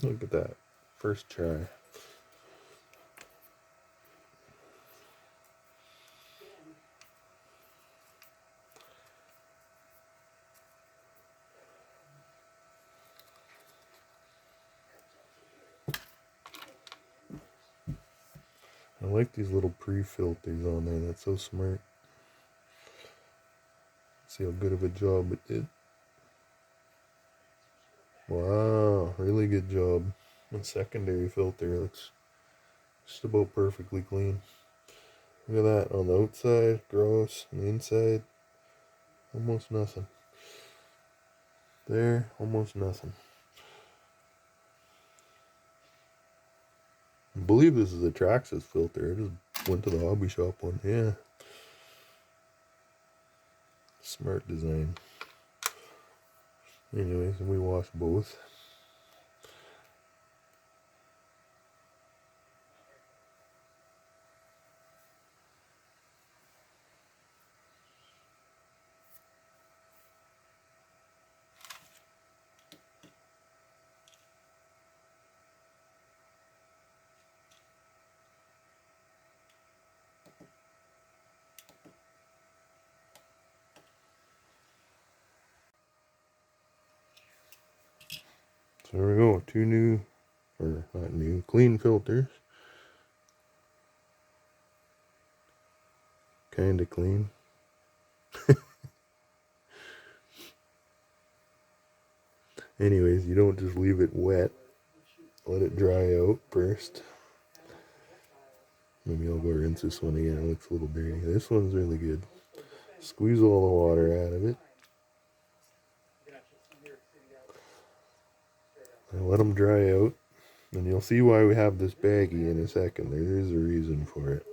Look at that. First try. I like these little pre-filters on there. That's so smart. See how good of a job it did. Wow, really good job. The secondary filter looks just about perfectly clean. Look at that. On the outside, gross. On the inside, almost nothing. There, almost nothing. I believe this is a Traxxas filter. I just went to the hobby shop one. Yeah. Smart design. Anyways, we wash both. So there we go. 2 new, or not new, clean filters. Kinda clean. Anyways, you don't just leave it wet. Let it dry out first. Maybe I'll go rinse this one again. It looks a little dirty. This one's really good. Squeeze all the water out of it. And let them dry out. And you'll see why we have this baggie in a second. There is a reason for it.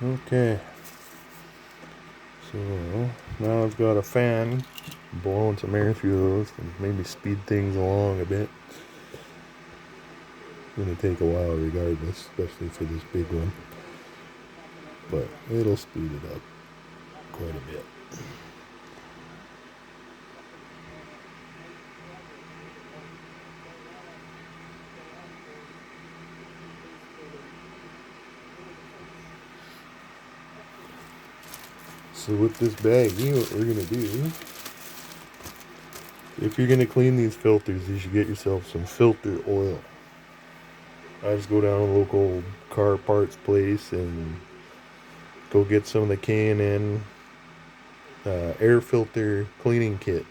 Okay. So now I've got a fan blowing some air through those and maybe speed things along a bit. It's going to take a while regardless, especially for this big one. But it'll speed it up quite a bit. So with this baggie, what we're going to do, if you're going to clean these filters, you should get yourself some filter oil. I just go down to a local car parts place and go get some of the K&N air filter cleaning kit.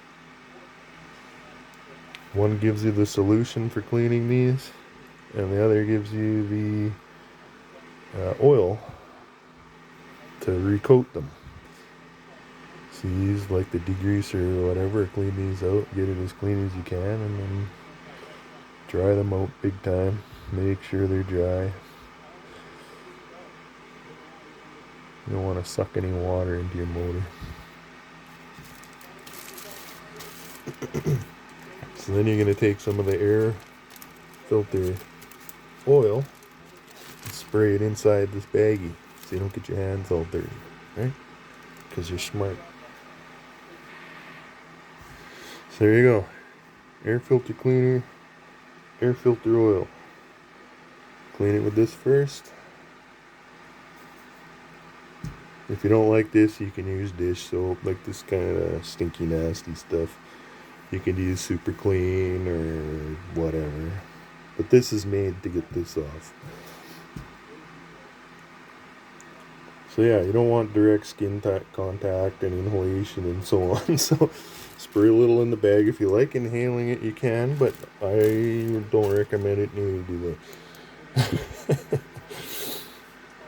One gives you the solution for cleaning these, and the other gives you the oil to recoat them. So you use like the degreaser or whatever, clean these out, get it as clean as you can, and then dry them out big time. Make sure they're dry. You don't want to suck any water into your motor. So then you're going to take some of the air filter oil and spray it inside this baggie so you don't get your hands all dirty, right? Because you're smart. So there you go. Air filter cleaner, air filter oil. Clean it with this first. If you don't like this, you can use dish soap, like this kind of stinky, nasty stuff. You can use super clean or whatever. But this is made to get this off. So yeah, you don't want direct skin contact and inhalation and so on. So spray a little in the bag. If you like inhaling it, you can, but I don't recommend it. Neither do they.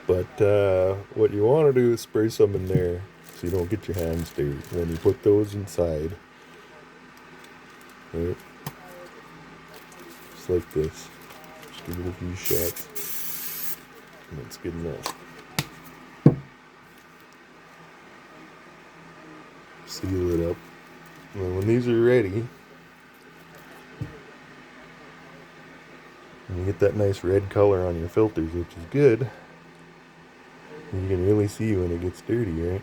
But what you want to do is spray some in there so you don't get your hands dirty. Then you put those inside. Right? Just like this. Just give it a few shots. And that's good enough. Seal it up. And when these are ready, and you get that nice red color on your filters, which is good, you can really see when it gets dirty, right?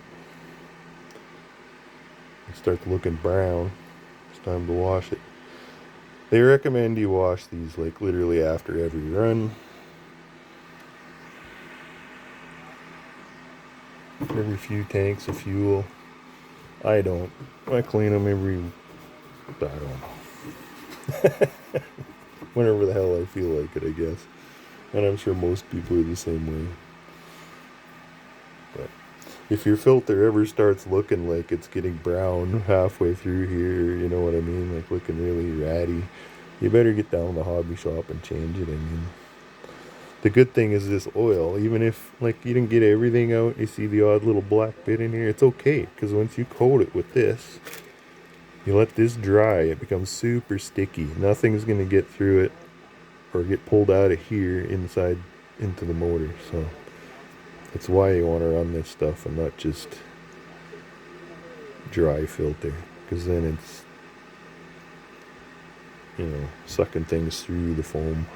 It starts looking brown. It's time to wash it. They recommend you wash these like literally after every run. Every few tanks of fuel. I don't. I clean them every, I don't know. Whenever the hell I feel like it, I guess. And I'm sure most people are the same way. But if your filter ever starts looking like it's getting brown halfway through here, you know what I mean? Like looking really ratty, you better get down to the hobby shop and change it. I mean, the good thing is this oil, even if like you didn't get everything out, you see the odd little black bit in here, it's okay. Because once you coat it with this, you let this dry, it becomes super sticky. Nothing's going to get through it or get pulled out of here inside into the motor. So that's why you want to run this stuff and not just dry filter, because then it's, you know, sucking things through the foam.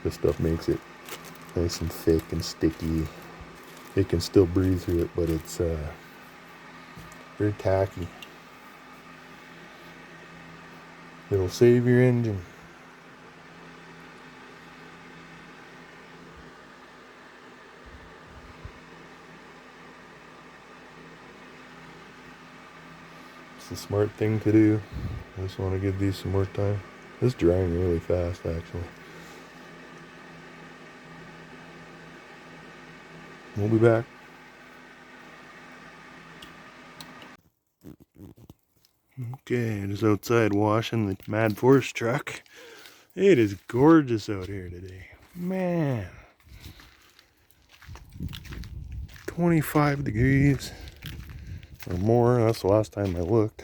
This stuff makes it nice and thick and sticky. It can still breathe through it, but it's very tacky. It'll save your engine. It's a smart thing to do. I just want to give these some more time. This is drying really fast, actually. We'll be back. Okay, just outside washing the Mad Force truck. It is gorgeous out here today. Man. 25 degrees or more. That's the last time I looked.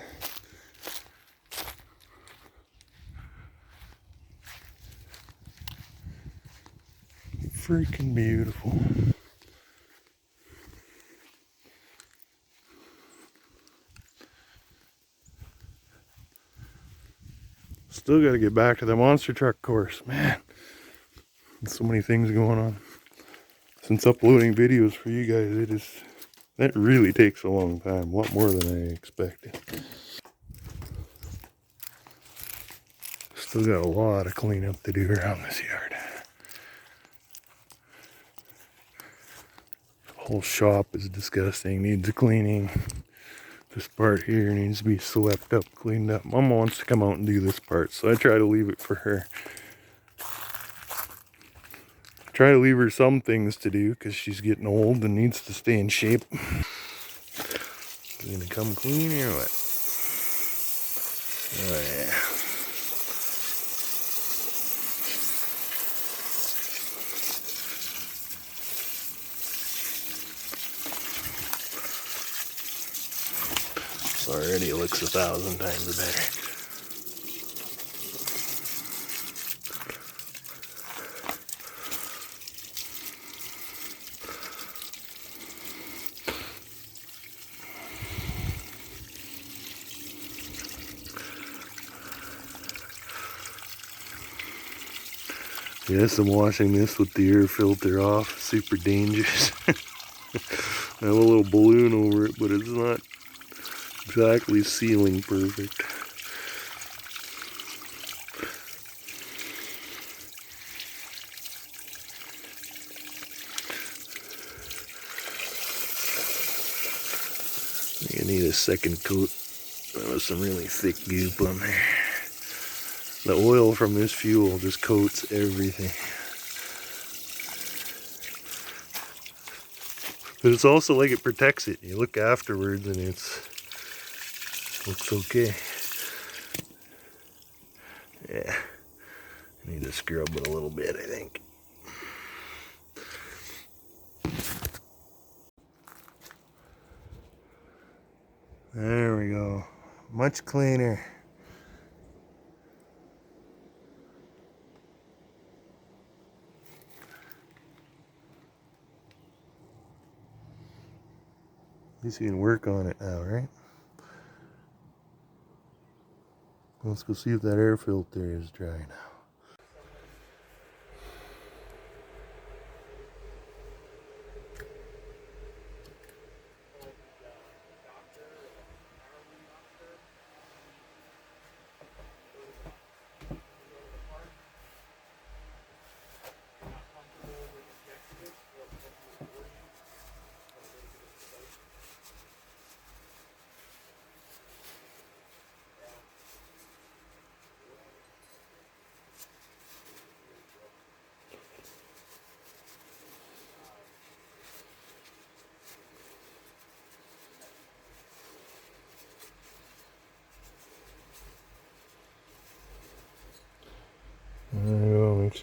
Freaking beautiful. Still got to get back to the monster truck course, man. There's so many things going on. Since uploading videos for you guys, that really takes a long time, a lot more than I expected. Still got a lot of cleanup to do around this yard. The whole shop is disgusting, needs a cleaning. This part here needs to be swept up, cleaned up. Mama wants to come out and do this part, so I try to leave it for her. Try to leave her some things to do because she's getting old and needs to stay in shape. You gonna come clean or what? Oh yeah. Already it looks 1,000 times better. Yes, I'm washing this with the air filter off. Super dangerous. I have a little balloon over it, but it's not exactly sealing perfect. You need a second coat. There was some really thick goop on there. The oil from this fuel just coats everything. But it's also like it protects it. You look afterwards and it looks okay. Yeah. I need to scrub it a little bit, I think. There we go. Much cleaner. At least you can work on it now, right? Let's go see if that air filter is dry now.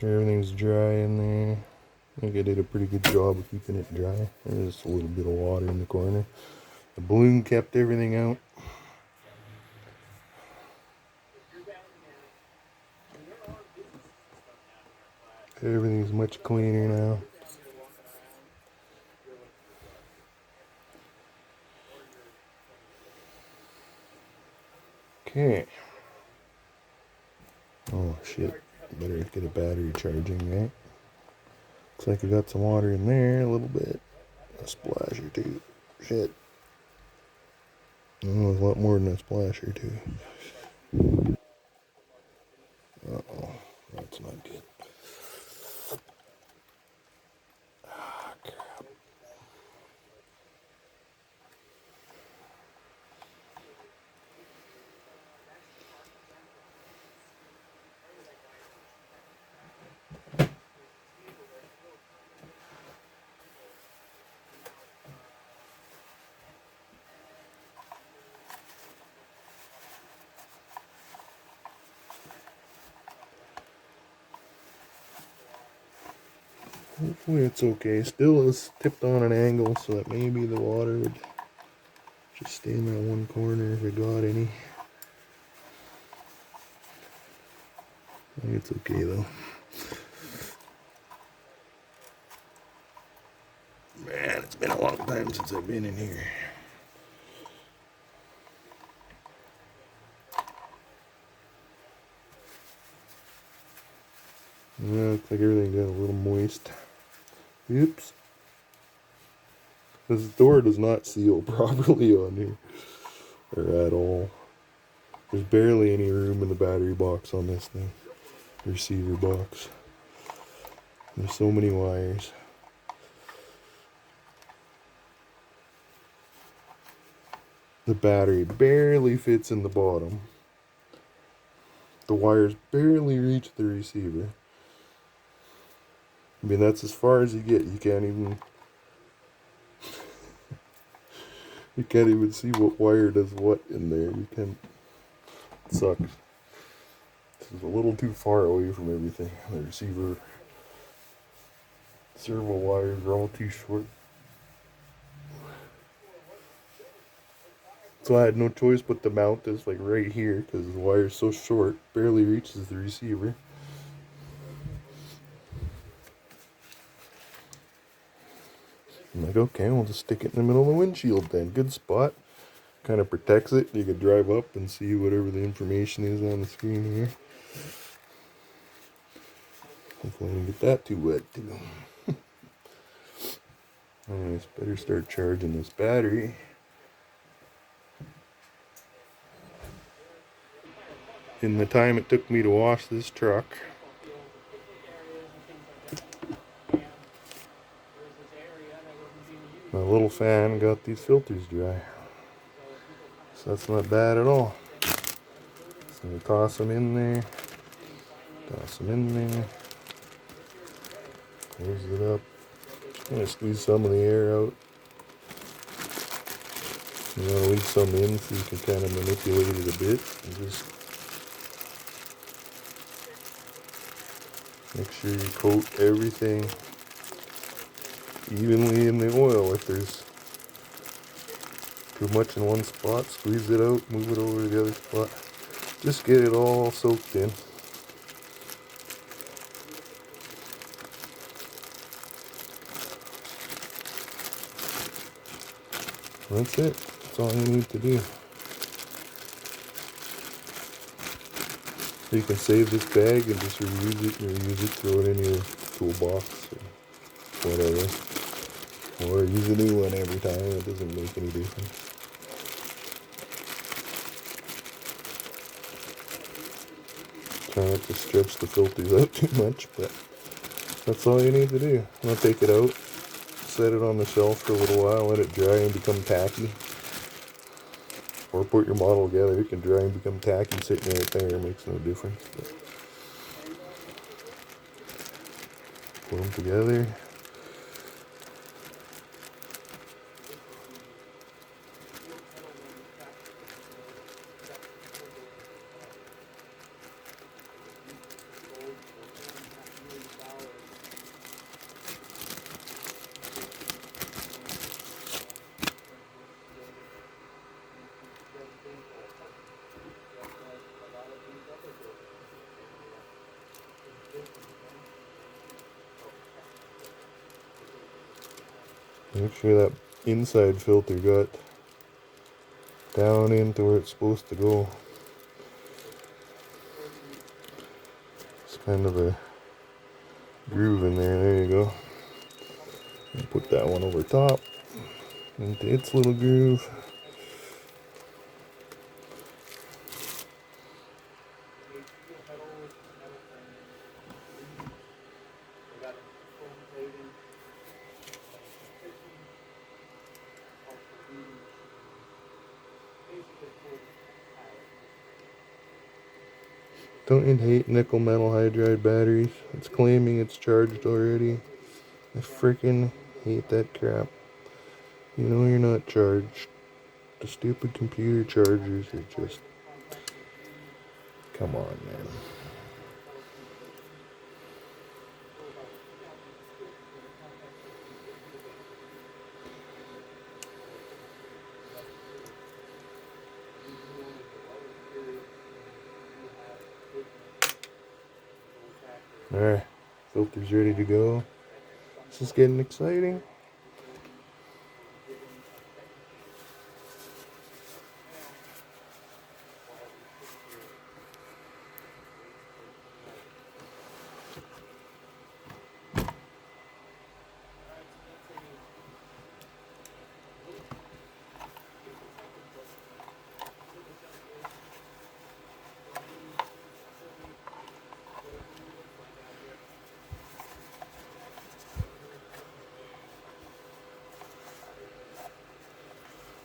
sure everything's dry in there. I think I did a pretty good job of keeping it dry. There's a little bit of water in the corner. The balloon kept everything out. Everything's much cleaner now. Okay. Oh shit. Better get a battery charging, right? Looks like I got some water in there, a little bit. A splash or two. Shit. Oh, a lot more than a splash or two. Uh-oh. That's not good. Ah, crap. Hopefully it's okay. Still is tipped on an angle so that maybe the water would just stay in that one corner if it got any. I think it's okay though. Man, it's been a long time since I've been in here. Yeah, looks like everything got a little moist. Oops. This door does not seal properly on here. Or at all. There's barely any room in the battery box on this thing. Receiver box. There's so many wires. The battery barely fits in the bottom. The wires barely reach the receiver. I mean, that's as far as you get. You can't even see what wire does what in there. You can't. It sucks. This is a little too far away from everything. The receiver servo wires are all too short. So I had no choice but to mount this like right here because the wire's so short, barely reaches the receiver. I'm like, okay, we'll just stick it in the middle of the windshield then. Good spot. Kind of protects it. You could drive up and see whatever the information is on the screen here. Hopefully I didn't get that too wet too. Anyways, better start charging this battery. In the time it took me to wash this truck, my little fan got these filters dry. So that's not bad at all. So we toss them in there. Toss them in there. Close it up. Just gonna squeeze some of the air out. You want to leave some in so you can kind of manipulate it a bit. And just make sure you coat everything evenly in the oil. If there's too much in one spot, squeeze it out, move it over to the other spot. Just get it all soaked in. That's it. That's all you need to do. You can save this bag and just reuse it, throw it in your toolbox or whatever. Or use a new one every time. It doesn't make any difference. Try not to stretch the filters out too much, but that's all you need to do. I'll take it out, set it on the shelf for a little while, let it dry and become tacky. Or put your model together, it can dry and become tacky sitting right there, it makes no difference. But put them together. Make sure that inside filter got down into where it's supposed to go. It's kind of a groove in there. There you go. And put that one over top into its little groove. Don't you hate nickel metal hydride batteries? It's claiming it's charged already. I freaking hate that crap. You know you're not charged. The stupid computer chargers are just... Come on, man. Alright, filter's ready to go. This is getting exciting.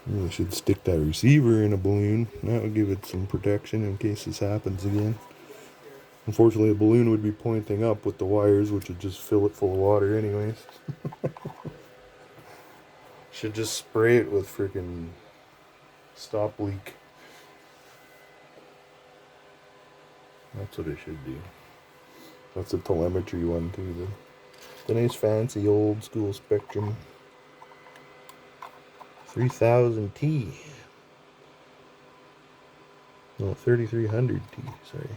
Really should stick that receiver in a balloon. That would give it some protection in case this happens again. Unfortunately, the balloon would be pointing up with the wires, which would just fill it full of water anyways. Should just spray it with freaking stop leak. That's what it should do. That's a telemetry one too. The nice fancy old school Spectrum 3000T. No, 3300T, sorry.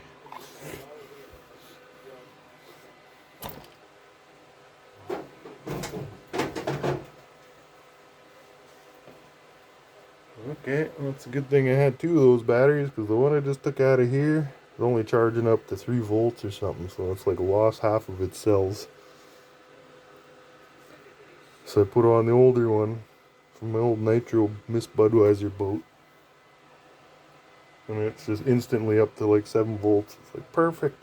Okay, well, it's a good thing I had two of those batteries, because the one I just took out of here is only charging up to 3 volts or something, so it's like lost half of its cells. So I put on the older one from my old Nitro Miss Budweiser boat, and it's just instantly up to like 7 volts. It's like perfect.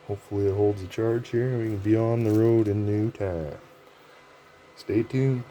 Hopefully it holds a charge here and we can be on the road in no time. Stay tuned.